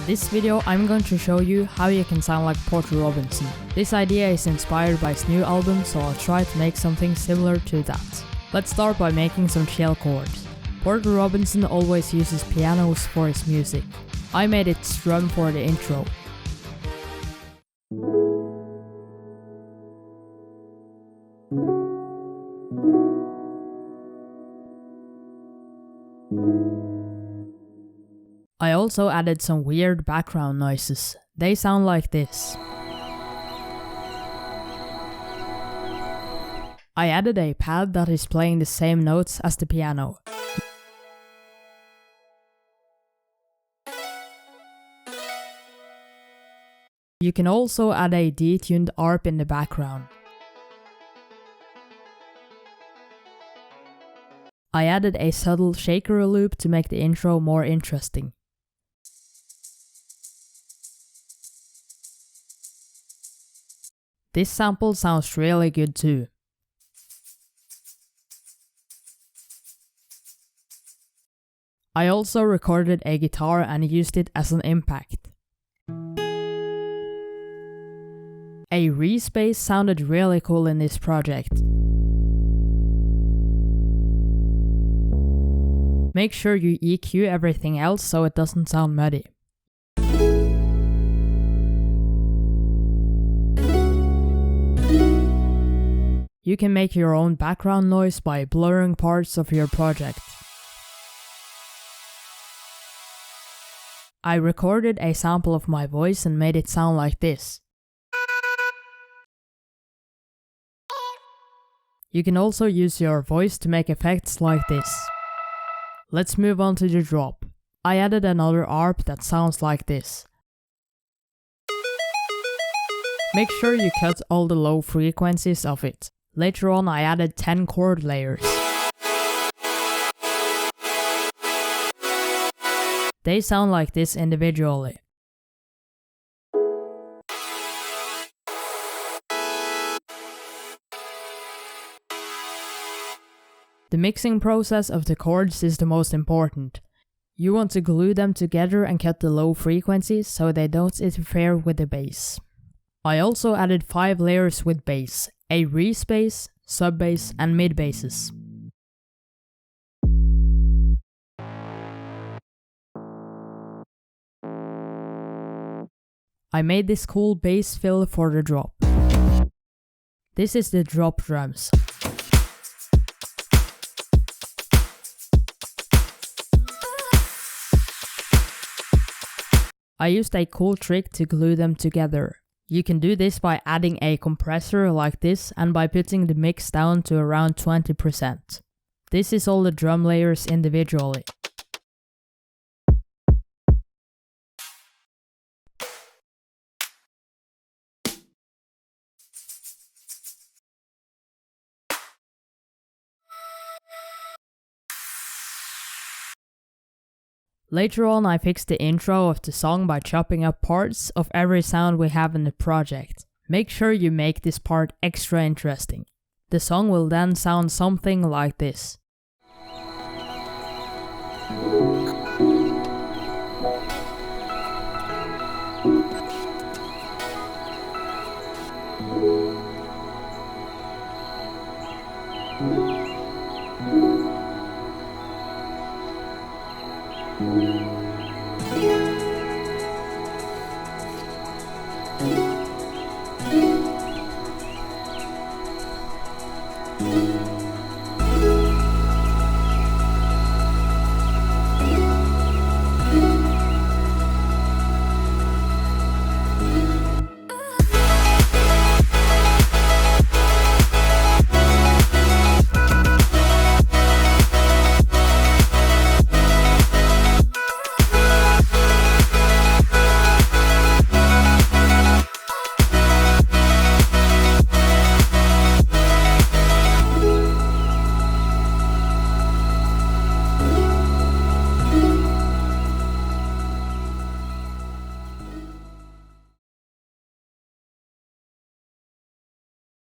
this video I'm going to show you how you can sound like Porter Robinson. This idea is inspired by his new album, so I'll try to make something similar to that. Let's start by making some shell chords. Porter Robinson always uses pianos for his music. I made it strum for the intro. I also added some weird background noises. They sound like this. I added a pad that is playing the same notes as the piano. You can also add a detuned arp in the background. I added a subtle shaker loop to make the intro more interesting. This sample sounds really good too. I also recorded a guitar and used it as an impact. A respace sounded really cool in this project. Make sure you EQ everything else so it doesn't sound muddy. You can make your own background noise by blurring parts of your project. I recorded a sample of my voice and made it sound like this. You can also use your voice to make effects like this. Let's move on to the drop. I added another arp that sounds like this. Make sure you cut all the low frequencies of it. Later on I added 10 chord layers. They sound like this individually. The mixing process of the chords is the most important. You want to glue them together and cut the low frequencies so they don't interfere with the bass. I also added 5 layers with bass, a respace, sub-bass and mid-basses. I made this cool bass fill for the drop. This is the drop drums. I used a cool trick to glue them together. You can do this by adding a compressor like this and by putting the mix down to around 20%. This is all the drum layers individually. Later on I fixed the intro of the song by chopping up parts of every sound we have in the project. Make sure you make this part extra interesting. The song will then sound something like this.